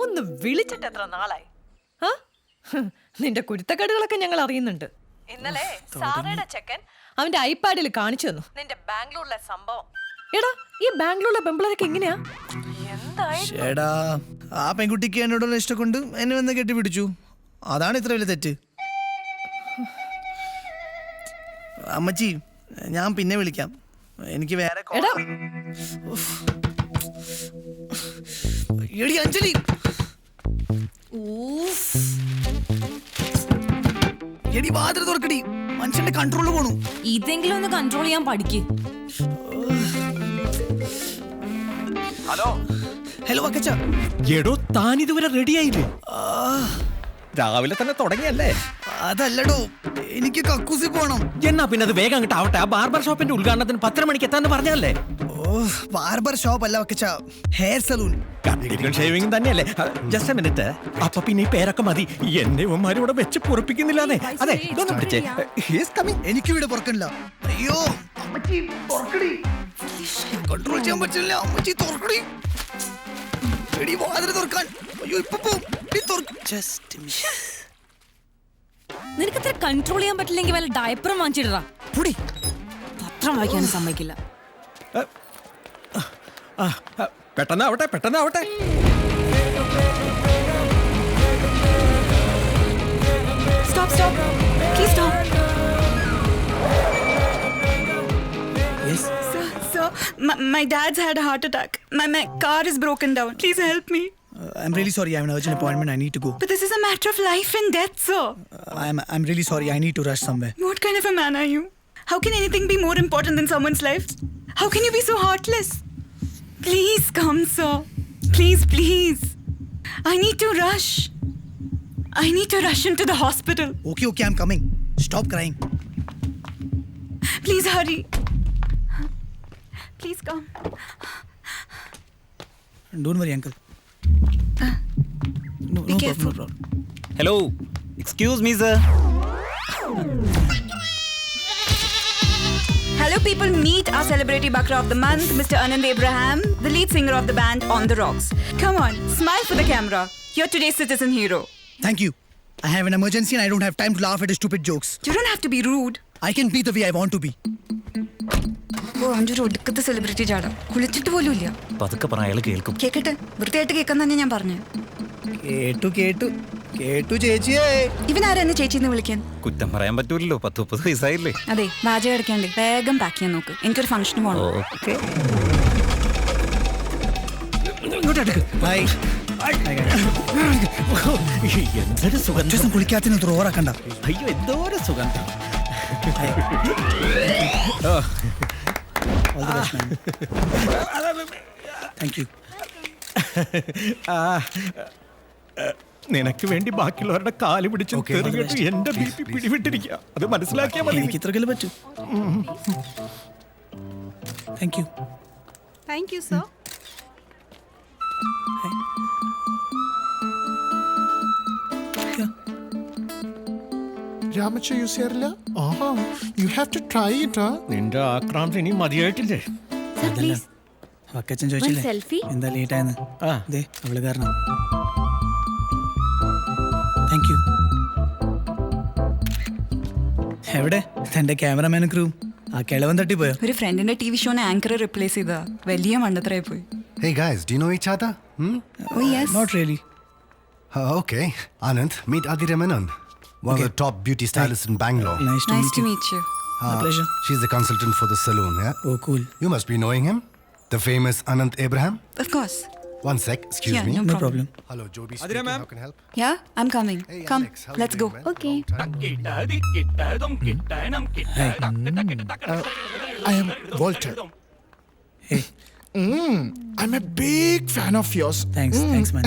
ഒന്ന് വിളിച്ചിട്ട് എത്ര നാളായി? നിന്റെ കുരുത്തക്കേടുകളൊക്കെ ഞങ്ങൾ അറിയുന്നുണ്ട്. ഇന്നലെ സാറയുടെ ചെക്കൻ അവന്റെ ഐപാഡിൽ കാണിച്ചു തന്നു നിന്റെ ബാംഗ്ലൂരിലെ സംഭവം. എടാ, ഈ ബാംഗ്ലൂരിലെ പെമ്പിളരൊക്കെ എങ്ങനെയാ? എടാ, ആ പെൺകുട്ടിക്ക് എന്നോടുള്ള ഇഷ്ടം കൊണ്ട് എന്നെ വന്ന് കെട്ടിപ്പിടിച്ചു. അതാണ് ഇത്ര വലിയ തെറ്റ്. അമ്മച്ചി, ഞാൻ പിന്നെ വിളിക്കാം. എനിക്ക് വേറെ എടി അഞ്ജലി, എടി വാതിൽ തുറക്കടി. മനുഷ്യന്റെ കൺട്രോള് പോണു. ഇതെങ്കിലും ഒന്ന് കൺട്രോൾ ചെയ്യാൻ പഠിക്ക്. ഹലോ ഹലോ അക്കച്ച. എടോ, താൻ ഇതുവരെ റെഡി ആയില്ലേ? രാവിലെ തന്നെ തുടങ്ങിയല്ലേ? അതല്ലടോ, എനിക്ക് കക്കൂസി പോണം. എന്നാ പിന്നെ അത് വേഗം അങ്ങോട്ട് ആവട്ടെ. ആ ബാർബർ ഷോപ്പിന്റെ ഉദ്ഘാടനത്തിന് 10 മണിക്ക് എത്താന്ന് പറഞ്ഞല്ലേ? ബാർബർ ഷോപ്പ് അല്ല അക്കച്ച, ഹെയർ സലൂൺ. ഷേവിംഗ് തന്നെയല്ലേ? Just A minute. അപ്പൊ പിന്നെ ഈ പേരൊക്കെ മതി. എന്നെ ഉമ്മാരിവിടെ വെച്ച് പൊറപ്പിക്കുന്നില്ലാന്നേ. അതെ, ഇതൊന്നും പിടിച്ചേ. എനിക്ക് ഇവിടെ പുറക്കണില്ല. അയ്യോ അമ്മച്ചി, തുറക്കടി. കൺട്രോൾ ചെയ്യാൻ പറ്റില്ല. അമ്മച്ചി തുറക്കടി. എടി വാതിൽ തുറക്കാൻ. അയ്യോ ഇപ്പൊ പോവും. നിനക്ക് ഇത്ര കൺട്രോൾ ചെയ്യാൻ പറ്റില്ലെങ്കിൽ വല്ല ഡയപ്പറും വാങ്ങിച്ചിടാ. പൊടി, പത്രം വായിക്കാനും സമ്മതിക്കില്ല. പെട്ടെന്നാവട്ടെ, പെട്ടെന്നാവട്ടെ. Stop, stop. Please stop. Yes. Sir, my dad's had a heart attack. My car is broken down. Please help me. I'm really sorry. I have an urgent appointment. I need to go. But this is a matter of life and death, sir. I'm really sorry. I need to rush somewhere. What kind of a man are you? How can anything be more important than someone's life? How can you be so heartless? Please come, sir. Please, please. I need to rush. I need to rush into the hospital. Okay, I'm coming. Stop crying. Please hurry. Please come. Don't worry, uncle. Be careful. No problem. Hello. Excuse me, sir. Hello, people. Meet our celebrity Bakra of the month, Mr. Anand Abraham, the lead singer of the band On The Rocks. Come on, smile for the camera. You're today's citizen hero. Thank you. I have an emergency and I don't have time to laugh at his stupid jokes. You don't have to be rude. I can be the way I want to be. ഓ, അവൻ്റെ ഒരു ഒടുക്കത്തെ celebrity ചാടാ. കുളിച്ചിട്ട് പോലും ഇല്ല. പതുക്കെ പറ, അയാൾ കേൾക്കും. കേക്കട്ടെ, വൃത്തിയായിട്ട് കേൾക്കാൻ തന്നെ ഞാൻ പറഞ്ഞു. കേട്ടു ചേച്ചിയേ. ഇവനാരാ എന്നെ ചേച്ചിന്ന് വിളിക്കാൻ? കുറ്റം പറയാൻ പറ്റൂലല്ലോ, 10-30 വയസ്സായില്ലേ. അതെ, വാചകം അടയ്ക്കാണ്ട് വേഗം പാക്ക് ചെയ്യാൻ നോക്ക്. എനിക്കൊരു ഫംഗ്ഷന് പോകണം. ഓക്കെ. Bye. എന്തൊരു സുഗന്ധം. കുളിക്കാത്തിന് ദ്രോറാക്കണ്ട. അയ്യോ, എന്തോരം സുഗന്ധം. All the best, man. Thank you. നിനക്ക് വേണ്ടി ബാക്കിയുള്ളവരുടെ കാല് പിടിച്ച് തെറിഞ്ഞിട്ട് എന്റെ BP പിടിവിട്ടിരിക്കുക. അത് മനസ്സിലാക്കിയാൽ മതി. എനിക്ക് ഇത്രക്കല്ലേ പറ്റൂ. Thank you. Thank you, sir. Ramacha, you serialla? You have to try it, huh? നിന്റെ ആക്രാന്തം ഇനി മതിയായിട്ടില്ലേ? വക്കച്ചൻ ചോദിച്ചില്ലേ എന്താ ലേറ്റ് ആയെന്ന്? അതെ, അവള് കാരണം. Thank you. എവിടെ തന്റെ ക്യാമറമാനും ക്രൂ? ആ കിളവൻ തട്ടിപ്പോയോ? ഒരു ഫ്രണ്ടിന്റെ TV ഷോനെ ആങ്കർ റിപ്ലേസ് ചെയ്താ വലിയ മണ്ടത്തരായി പോയി. Hey guys, do you know each other? Oh yes. Not really. Okay. Anand, meet Adira Menon, one of the top beauty stylists in Bangalore. Nice to Nice to meet you. meet you. My pleasure. She's the consultant for the salon, yeah? Oh, cool. You must be knowing him, the famous Anand Abraham. Of course. One sec, excuse Yeah, me. no No problem. Hello, Joby Adira speaking. ma'am. How can I help? Yeah, I'm coming. Hey, Come, Alex, how let's you go. doing, man? Okay. I am Walter. Hey, I'm a big fan of yours. thanks, man.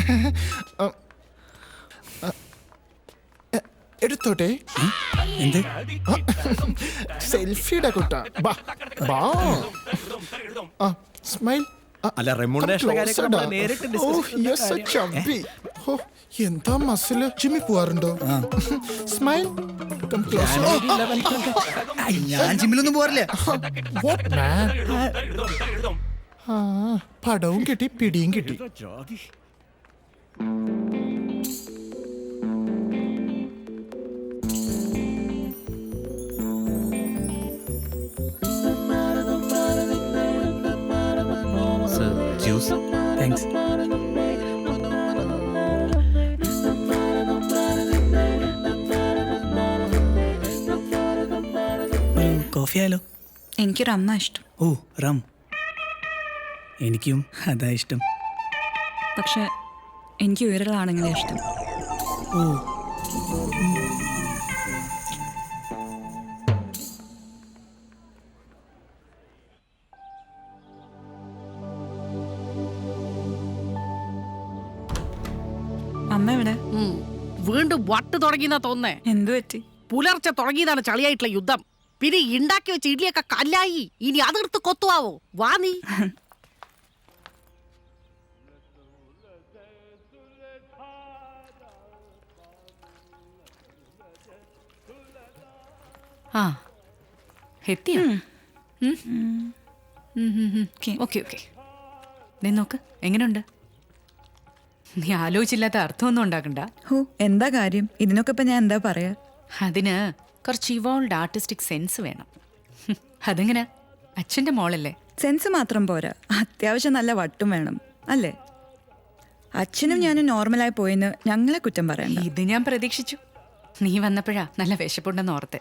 എടുത്തോട്ടെ. എന്ത്? സെൽഫിയുടെ കുട്ട. ബാ. Smile. അല്ല, റെമ്യൂണറേഷന്റെ കാര്യമൊക്കെ നമ്മൾ നേരിട്ട് discuss ചെയ്യുന്നു. എന്താ മസില്? ജിമ്മി പോവാറുണ്ടോ? സ്മൈൽ. ഞാൻ ജിമ്മിലൊന്നും പോറില്ല. പടവും കിട്ടി, പിടിയും കിട്ടി. കോഫി ആയാലോ? എനിക്ക് റമ്മ ഇഷ്ടം. ഓ റം. എനിക്കും അതാ ഇഷ്ടം. പക്ഷെ എനിക്ക് ഉയരലാണെങ്കിലേ ഇഷ്ടം. ഓ അമ്മ എവിടെ? വീണ്ടും വട്ട് തുടങ്ങിയെന്നാ തോന്നേ. എന്തു പറ്റി? പുലർച്ചെ തുടങ്ങിയതാണ് ചളിയായിട്ടുള്ള യുദ്ധം. പിന്നെ ഉണ്ടാക്കി വെച്ച ഇഡ്ലിയൊക്കെ കല്ലായി. ഇനി അതെടുത്ത് കൊത്തുവാവോ? വാ നീ. ആ എത്തിയോ? Okay. Okay okay. നീ നോക്ക് എങ്ങനെയുണ്ട്. നീ ആലോചിച്ചില്ലാത്ത അർത്ഥമൊന്നും ഉണ്ടാക്കണ്ട. ഹോ, എന്താ കാര്യം? ഇതിനൊക്കെ ഇപ്പൊ ഞാൻ എന്താ പറയാ? അതിന് കുറച്ച് ഇവോൾഡ് ആർട്ടിസ്റ്റിക് സെൻസ് വേണം. അതെങ്ങനെ? അച്ഛൻ്റെ മോളല്ലേ? സെൻസ് മാത്രം പോരാ, അത്യാവശ്യം നല്ല വട്ടും വേണം അല്ലേ? അച്ഛനും ഞാനും നോർമലായി പോയെന്ന് ഞങ്ങളെ കുറ്റം പറയണ്ട. ഇത് ഞാൻ പ്രതീക്ഷിച്ചു. നീ വന്നപ്പോഴാ നല്ല വിശപ്പുണ്ടെന്ന് ഓർത്തെ.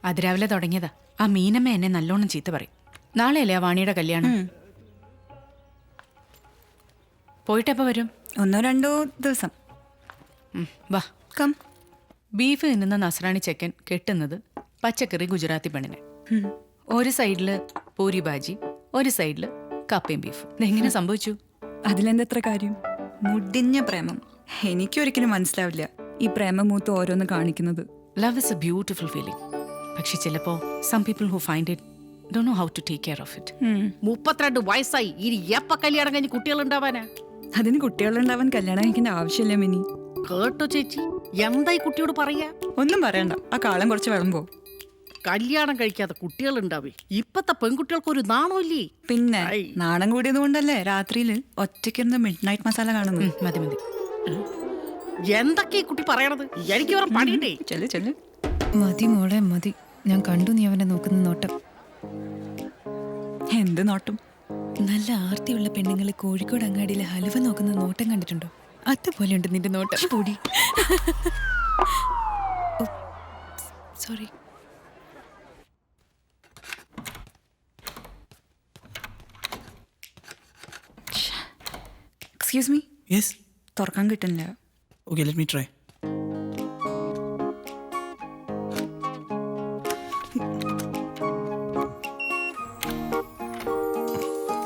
അതിരാവിലെ തുടങ്ങിയതാ. ആ മീനമ്മ എന്നെ നല്ലോണം ചീത്ത പറയും. നാളെയല്ലേ ആ വാണിയുടെ കല്യാണം? പോയിട്ടെപ്പോ വരും? 1-2 ദിവസം. വാ. കം. ബീഫ് തിന്നുന്ന നസ്രാണി ചെക്കൻ കെട്ടുന്നത് പച്ചക്കറി ഗുജറാത്തി പെണ്ണിനെ. ഒരു സൈഡില് പൂരി ബാജി, ഒരു സൈഡില് കപ്പയും ബീഫും. ഇതെങ്ങനെ സംഭവിച്ചു? അതിലെന്തത്ര കാര്യം? മുടിഞ്ഞ പ്രേമം. എനിക്കൊരിക്കലും മനസ്സിലാവില്ല ഈ പ്രേമമൂത്ത് ഓരോന്ന് കാണിക്കുന്നത്. Love is a beautiful feeling. പക്ഷെ ചിലപ്പോ some people who find it don't know how to take care of it. 32 വയസ്സായി. ഇനി എപ്പ കല്യാണം കഴിഞ്ഞ് കുട്ടികൾ ഉണ്ടാവാനാ? അതിന് കുട്ടികളുണ്ടാവാൻ കല്യാണം കഴിക്കേണ്ട ആവശ്യമില്ല മിനി. കേട്ടോ ചേച്ചി, എന്താ ഈ കുട്ടിയോട് പറയാ? ഒന്നും പറയണ്ട, ആ കാലം കുറച്ച് വിളമ്പോ. കല്യാണം കഴിക്കാതെ കുട്ടികൾ ഉണ്ടാവേ. ഇപ്പത്തെ പെൺകുട്ടികൾക്ക് ഒരു നാണമില്ലേ? പിന്നെ നാണം കൂടിയത് കൊണ്ടല്ലേ രാത്രിയില് ഒറ്റയ്ക്കിരുന്ന് മിഡ് നൈറ്റ് മസാല കാണുന്നത്. മതി മതി. എന്തൊക്കെ ഈ കുട്ടി പറയണത്? എനിക്ക് വേറെ പണിയുണ്ടേ. ചെല്ലു ചെല്ലു. മതി മോളെ മതി. ഞാൻ കണ്ടു നീ അവനെ നോക്കുന്ന നോട്ടം. എന്ത് നോട്ടും? നല്ല ആർത്തിയുള്ള പെണ്ണുങ്ങൾ കോഴിക്കോട് അങ്ങാടിയിലെ ഹലുവ നോക്കുന്ന നോട്ടം കണ്ടിട്ടുണ്ടോ? അതുപോലെയുണ്ട് നിന്റെ നോട്ടം. കൂടി സോറി. Excuse me. യെസ്. തുറക്കാൻ കിട്ടുന്നില്ല. Okay, let me try.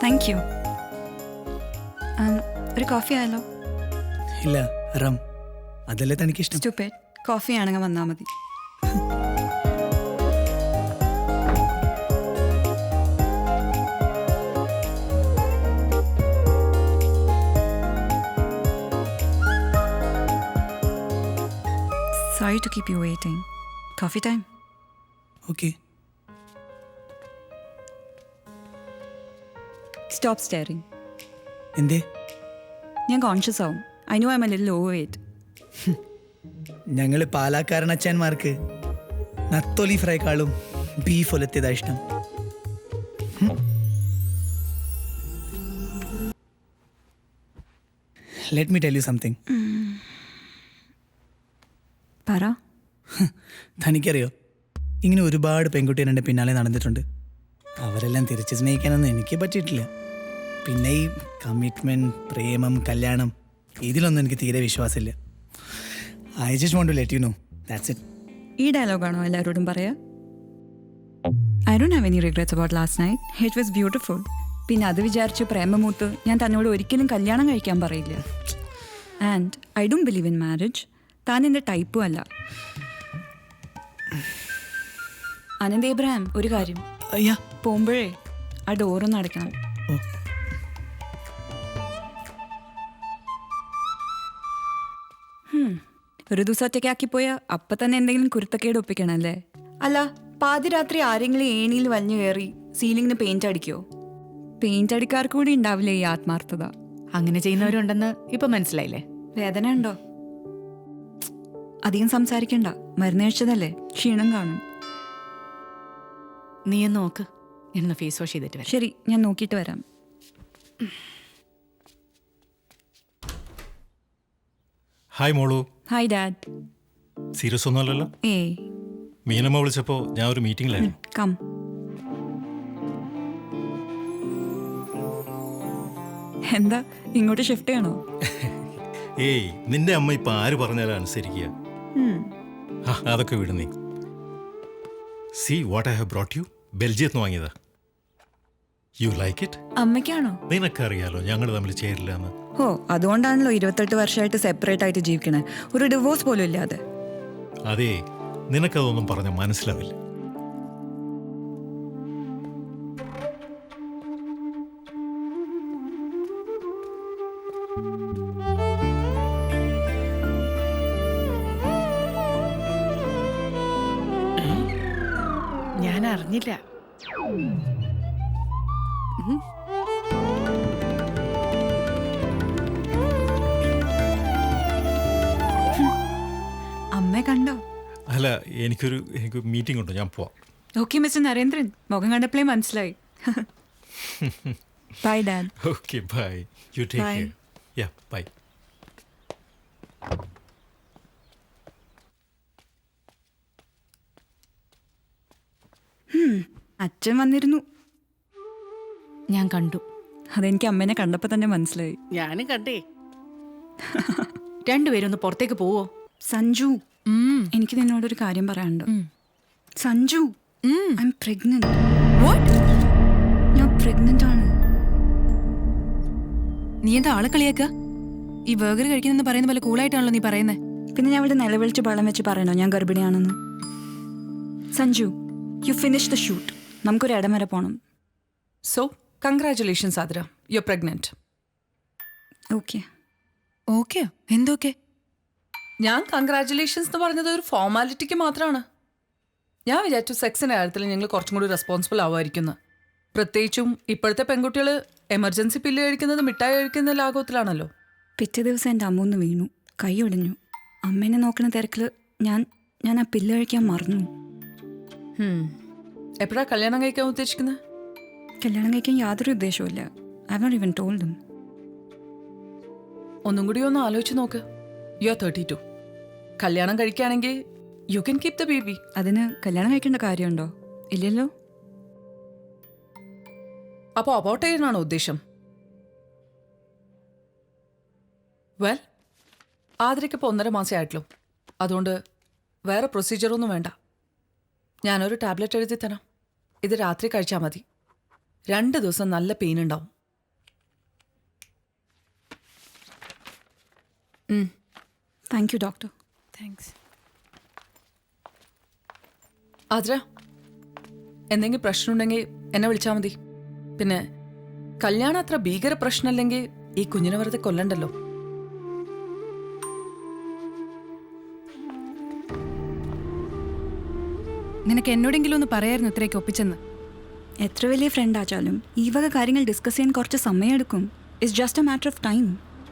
Thank you. ഒരു കോഫി ആയാലോ? ഇല്ല, റം. അതല്ലേ തനിക്കിഷ്ടം. സ്റ്റുപ്പിഡ്. കോഫി ആണെങ്കിൽ വന്നാൽ മതി. Sorry to keep you waiting. Coffee time. Okay. Stop staring. എന്തേ? ഞാൻ കോൺഷ്യസ് ആവും. I know I'm a little overweight. ഞങ്ങൾ പാലാക്കാരനച്ചാന്മാർക്ക് നത്തോലി ഫ്രൈക്കാളും ബീഫ് ഒലത്തിയതാ ഇഷ്ടം. Let me tell you something. പറ. തനിക്കറിയോ, ഇങ്ങനെ ഒരുപാട് പെൺകുട്ടികൾ എൻ്റെ പിന്നാലെ നടന്നിട്ടുണ്ട്. അവരെല്ലാം തിരിച്ച് സ്നേഹിക്കാനൊന്നും എനിക്ക് പറ്റിയിട്ടില്ല. പിന്നെ ഈ കമ്മിറ്റ്മെൻറ്റ്, പ്രേമം, കല്യാണം, ഇതിലൊന്നും എനിക്ക് തീരെ വിശ്വാസമില്ല. I just want to let you know, that's it. ഈ ഡയലോഗാണോ എല്ലാവരോടും പറയാ? I don't have any regrets about last night. It was beautiful. പിന്നെ അത് വിചാരിച്ച് പ്രേമമൂത്ത് ഞാൻ തന്നോട് ഒരിക്കലും കല്യാണം കഴിക്കാൻ പറയില്ല. And I don't believe in marriage. താൻ എൻ്റെ ടൈപ്പും അല്ല. അനന്ത് ഏബ്രഹാം, ഒരു കാര്യം. അയ്യാ, പോകുമ്പോഴേ ആ ഡോറൊന്ന് അടയ്ക്കണം. ഓ. ഒരു ദിവസം ഒറ്റയ്ക്കാക്കിപ്പോയാൽ അപ്പം തന്നെ എന്തെങ്കിലും കുരുത്തക്കേട് ഒപ്പിക്കണല്ലേ? അല്ല, പാതിരാത്രി ആരെങ്കിലും ഏണിയിൽ വലിഞ്ഞു കയറി സീലിങ്ങിന് പെയിന്റ് അടിക്കുമോ? പെയിന്റ് അടിക്കാർക്ക് കൂടി ഉണ്ടാവില്ലേ ഈ ആത്മാർത്ഥത? അങ്ങനെ ചെയ്യുന്നവരുണ്ടെന്ന് ഇപ്പൊ മനസ്സിലായില്ലേ? വേദന ഉണ്ടോ? അധികം സംസാരിക്കണ്ട, മരുന്ന് കഴിച്ചതല്ലേ, ക്ഷീണം കാണും. നീ എന്ന് നോക്ക്, എന്ന് ഫേസ് വാഷ് ചെയ്തിട്ട് വരാം. ശരി, ഞാൻ നോക്കിയിട്ട് വരാം. ഹായ് മോളു. Hi dad. സീരിയസ് ഒന്നുമല്ലല്ലോ? ഏയ്. മീനമ്മ വിളിച്ചപ്പോൾ ഞാൻ ഒരു മീറ്റിംഗിലായിരുന്നു. കം. എന്താ ഇങ്ങോട്ട് ഷിഫ്റ്റ് ചെയ്യണോ? ഏയ് നിന്റെ അമ്മ ഇപ്പൊ ആര് പറഞ്ഞാലും അനുസരിക്കുക. അതൊക്കെ വിടുന്നേ. See what I have brought you. ബെൽജിയത്ത് നിന്ന് വാങ്ങിയതാ. You like it? അമ്മയ്ക്കാണോ? നിനക്കറിയാലോ ഞങ്ങൾ തമ്മിൽ ചേരില്ല എന്ന്. ഓ, അതുകൊണ്ടാണല്ലോ 28 വർഷമായിട്ട് സെപ്പറേറ്റ് ആയിട്ട് ജീവിക്കണേ, ഒരു ഡിവോഴ്സ് പോലും ഇല്ലാതെ. അതേ, നിനക്കതൊന്നും പറഞ്ഞ മനസ്സിലാവില്ല. ഞാൻ അറിഞ്ഞില്ല. അമ്മ കണ്ടോ? അല്ല, എനിക്ക് മീറ്റിംഗ് ഉണ്ട്, ഞാൻ പോവാം. ഓക്കെ മിസ്റ്റർ നരേന്ദ്രൻ, മുഖം കണ്ടപ്പോഴേ മനസ്സിലായി. Bye dad. Okay bye. You take Bye. Care. Yeah bye. അച്ഛൻ വന്നിരുന്നു. ഞാൻ കണ്ടു. അതെനിക്ക് അമ്മേനെ കണ്ടപ്പോൾ തന്നെ മനസ്സിലായി. ഞാനും കണ്ടേ. രണ്ടുപേരും ഒന്ന് പുറത്തേക്ക് പോവോ? സഞ്ജു, എനിക്ക് നിന്നോടൊരു കാര്യം പറയാനുണ്ട്. Sanju, I M pregnant. ഞാൻ പ്രഗ്നന്റ് ആണ്. നീ എന്താ ആളെ കളിയാക്ക? ഈ ബർഗർ കഴിക്കുന്നെന്ന് പറയുന്ന പോലെ കൂളായിട്ടാണല്ലോ നീ പറയുന്നേ. പിന്നെ ഞാൻ ഇവിടെ നിലവിളിച്ച് ബളം വെച്ച് പറയണോ ഞാൻ ഗർഭിണിയാണെന്ന്? Sanju, you finish the shoot. നമുക്കൊരു ഇടം വരെ പോകണം. So congratulations Athira, you are pregnant. Okay. ഓക്കെയോ? എന്തൊക്കെ? ഞാൻ കൺഗ്രാറ്റുലേഷൻസ് എന്ന് പറഞ്ഞത് ഒരു ഫോർമാലിറ്റിക്ക് മാത്രമാണ്. ഞാൻ വിചാരിച്ചു സെക്സിൻ്റെ കാര്യത്തിൽ ഞങ്ങൾ കുറച്ചും കൂടി റെസ്പോൺസിബിൾ ആവുമായിരിക്കുന്നു. പ്രത്യേകിച്ചും ഇപ്പോഴത്തെ പെൺകുട്ടികൾ എമർജൻസി പില്ല് കഴിക്കുന്നത് മിഠായി കഴിക്കുന്ന ലാഘവത്തിലാണല്ലോ. പിറ്റേ ദിവസം എൻ്റെ അമ്മ ഒന്ന് വീണു, കൈ ഒടിഞ്ഞു. അമ്മേനെ നോക്കണ തിരക്കിൽ ഞാൻ ആ പില്ല് കഴിക്കാൻ മറന്നു. എപ്പോഴാ കല്യാണം കഴിക്കാൻ ഉദ്ദേശിക്കുന്നത്? കല്യാണം കഴിക്കാൻ യാതൊരു ഉദ്ദേശവുമില്ല. I have not even told him. ഒന്നും കൂടി ഒന്ന് ആലോചിച്ച് നോക്ക്. You are 32. കല്യാണം കഴിക്കുകയാണെങ്കിൽ you can keep the baby. അതിന് കല്യാണം കഴിക്കേണ്ട കാര്യമുണ്ടോ? ഇല്ലല്ലോ. അപ്പോൾ അബോർട്ട് ചെയ്യാനാണോ ഉദ്ദേശം? വെൽ, ആതിരയ്ക്കിപ്പോൾ 1.5 മാസമേ ആയിട്ടുള്ളൂ. അതുകൊണ്ട് വേറെ പ്രൊസീജിയറൊന്നും വേണ്ട. ഞാനൊരു ടാബ്ലറ്റ് എഴുതി തരാം. ഇത് രാത്രി കഴിച്ചാൽ മതി. 2 ദിവസം നല്ല പെയിൻ ഉണ്ടാവും. Thank you doctor. Thanks. Athira, എന്തെങ്കിലും പ്രശ്നമുണ്ടെങ്കിൽ എന്നെ വിളിച്ചാൽ മതി. പിന്നെ കല്യാണം അത്ര ഭീകര പ്രശ്നമല്ലെങ്കിൽ ഈ കുഞ്ഞിനെ വെറുതെ കൊല്ലണ്ടല്ലോ. നിനക്ക് എന്നോടെങ്കിലും ഒന്ന് പറയായിരുന്നു ഇത്രയൊക്കെ ഒപ്പിച്ചെന്ന്. എത്ര വലിയ ഫ്രണ്ട് ആച്ചാലും ഈ വക കാര്യങ്ങൾ ഡിസ്കസ് ചെയ്യാൻ കുറച്ച് സമയമെടുക്കും. It's just A matter of time.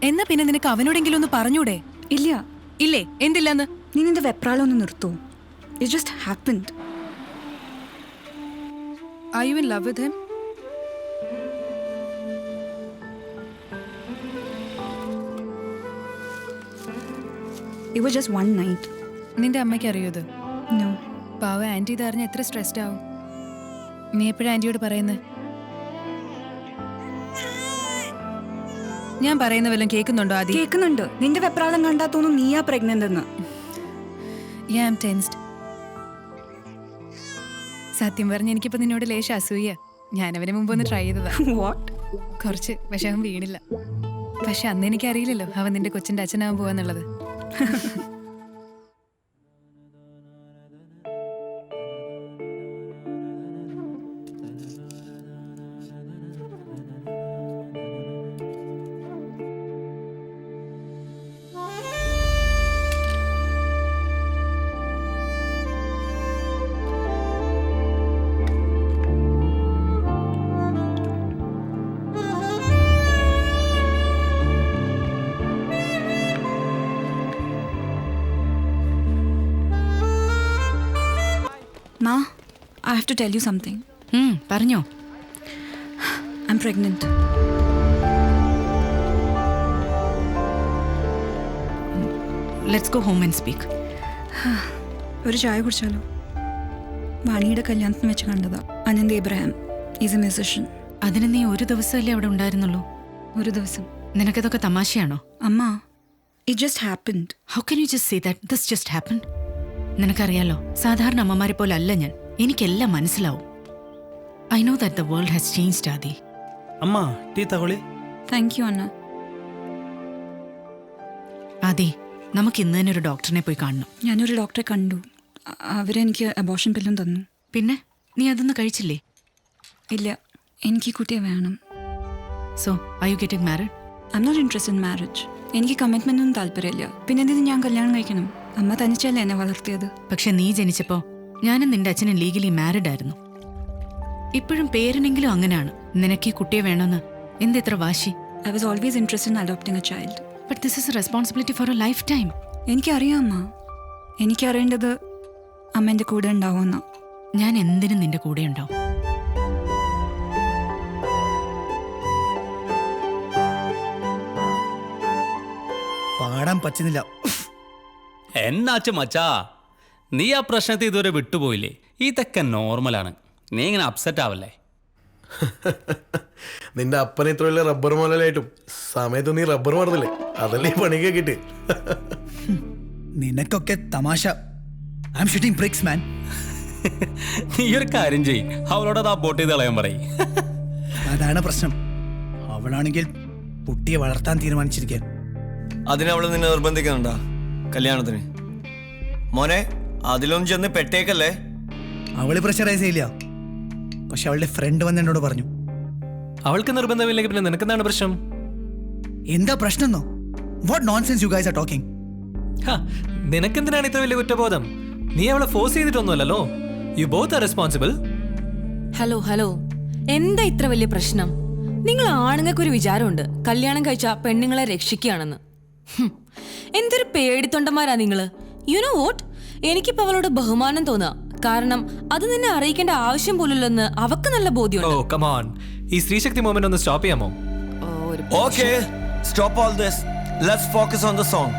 എന്നാ പിന്നെ നിനക്ക് അവനോടെങ്കിലും ഒന്ന് പറഞ്ഞൂടെ? ഇല്ല. ഇല്ലേ? എന്തില്ലെന്ന്? നീ നിന്റെ വെപ്രാളം ഒന്ന് നിർത്തൂ. It just happened. Are you in love with him? It was just one night. നിന്റെ അമ്മയ്ക്ക് അറിയോ ഇത്? No. പാവ ആന്റി ഇതറിഞ്ഞ എത്ര സ്ട്രെസ്ഡ് ആവും. നീ എപ്പോഴാ ആന്റിയോട് പറയുന്നത്? ഞാൻ പറയുന്ന വല്ലതും കേൾക്കുന്നുണ്ടോ? ആദ്യം കേൾക്കുന്നുണ്ട്. നിന്റെ വെപ്രാളം കണ്ടാ തോന്നും നീയാ പ്രഗ്നന്റ് എന്ന്. I am tensed. സത്യം പറഞ്ഞ എനിക്കിപ്പോ നിന്നോട് ലേശം അസൂയ. ഞാൻ അവന് മുമ്പ് ഒന്ന് ട്രൈ ചെയ്തതാ. വാട്ട്? കുറച്ച്. പക്ഷെ അവൻ വീണില്ല. പക്ഷെ അന്ന് എനിക്കറിയില്ലല്ലോ അവൻ നിന്റെ കൊച്ചിന്റെ അച്ഛനാവാൻ പോവാന്നുള്ളത്. Ma, I have to tell you something. പറഞ്ഞോ. I'm pregnant. Let's go home and speak. ഒരു ചായ കുടിച്ചാലോ? വാണിയുടെ കല്യാണത്തിന് വെച്ച് കണ്ടതാ. Anant Ibrahim is a musician. അതിന് നീ ഒരു ദിവസമല്ലേ അവിടെ ഉണ്ടായിരുന്നുള്ളൂ? ഒരു ദിവസം. നിനക്കതൊക്കെ തമാശയാണോ? അമ്മ, it just happened. How can you just say that this just happen? നിനക്കറിയാലോ, സാധാരണ അമ്മമാരെ പോലെ അല്ല ഞാൻ. എനിക്കെല്ലാം മനസ്സിലാവും. I know that the world has changed Aadi. അമ്മ ടീ തകൊളി. താങ്ക് യു അണ്ണ. ആദി, നമുക്ക് ഇന്ന് തന്നെ ഒരു ഡോക്ടറിനെ പോയി കാണണം. ഞാനൊരു ഡോക്ടറെ കണ്ടു. അവരെനിക്ക് അബോർഷൻ പില്ലും തന്നു. പിന്നെ നീ അതൊന്നും കഴിച്ചില്ലേ? ഇല്ല, എനിക്ക് ഈ കുട്ടിയെ വേണം. So are you getting married? I am not interested in marriage. എനിക്ക് കമ്മിറ്റ്മെന്റ് ഒന്നും താല്പര്യമില്ല. പിന്നെ എന്തിന് ഞാൻ കല്യാണം കഴിക്കണം? അമ്മ തനിച്ചല്ലേ എന്നെ വളർത്തിയത്. പക്ഷെ നീ ജനിച്ചപ്പോ ഞാനും നിന്റെ അച്ഛനും ലീഗലി മാരിഡ് ആയിരുന്നു. ഇപ്പോഴും പേരിനെങ്കിലും അങ്ങനെയാണ്. നിനക്ക് ഈ കുട്ടിയെ വേണമെന്ന് എന്തെത്ര വാശി? I was always interested in adopting A child. But this is A responsibility for A life time. എനിക്കറിയാം അമ്മ. എനിക്കറിയേണ്ടത് അമ്മ എൻ്റെ കൂടെ ഉണ്ടാവുമെന്നാ. ഞാൻ എന്തിനും നിന്റെ കൂടെ ഉണ്ടാവും. പാടാൻ പറ്റുന്നില്ല. എന്നാച്ചു മച്ചാ, നീ ആ പ്രശ്നത്തെ ഇതുവരെ വിട്ടുപോയില്ലേ? ഇതൊക്കെ നോർമലാണ്. നീ ഇങ്ങനെ അപ്സെറ്റ് ആവല്ലേ. നിന്റെ അപ്പനെ ഇത്ര വലിയ റബ്ബർ മോലായിട്ടും സമയത്ത് നീ റബ്ബർ മറന്നില്ലേ? അതല്ലേ പണിക്ക് കിട്ടി. നിനക്കൊക്കെ തമാശ. ഐ ആം ഷൂട്ടിംഗ് ബ്രിക്സ് മാൻ. നീ ഒരു കാര്യം ചെയ്യ്, അവളോട് അത് അബോട്ട് ചെയ്ത് കളയാൻ പറയും. അതാണ് പ്രശ്നം. അവളാണെങ്കിൽ കുട്ടിയെ വളർത്താൻ തീരുമാനിച്ചിരിക്കാൻ. അതിനവള് നിന്നെ നിർബന്ധിക്കുന്നുണ്ടാ കല്യാണത്തിന്? മോനെ, അതിലൊന്നും ചെന്ന് പെട്ടേക്കല്ലേ. അവള് പ്രഷറൈസ് ചെയ്യില്ല. പക്ഷെ അവളുടെ ഫ്രണ്ട് വന്ന് എന്നോട് പറഞ്ഞു. അവൾക്ക് നിർബന്ധമില്ലെങ്കിൽ പിന്നെ നിനക്കെന്താണ് പ്രശ്നം? എന്താ പ്രശ്നം എന്നോ? What nonsense you guys are talking. നിനക്കെന്തിനാണ് ഇത്ര വലിയ കുറ്റബോധം? നീ അവളെ ഫോഴ്സ് ചെയ്തിട്ടൊന്നുമല്ലോ. You both are responsible. Hello, എന്താ ഇത്ര വലിയ പ്രശ്നം? നിങ്ങൾ ആണുങ്ങൾക്കൊരു വിചാരമുണ്ട് കല്യാണം കഴിച്ച പെണ്ണുങ്ങളെ രക്ഷിക്കുകയാണെന്ന്. എന്തൊരു പേടിത്തൊണ്ടന്മാരാ നിങ്ങള്. യു നോ വോട്ട്, എനിക്കിപ്പോ അവളോട് ബഹുമാനം തോന്നാ. കാരണം അത് നിന്നെ അറിയിക്കേണ്ട ആവശ്യം പോലുള്ളെന്ന് അവക്ക് നല്ല ബോധ്യമുണ്ട്. ഓ കം ഓൺ, ഈ സ്ത്രീശക്തി മൂവ്മെന്റ് ഒന്ന് സ്റ്റോപ്പ് ചെയ്യാമോ? Okay, stop all this. Let's focus on the song.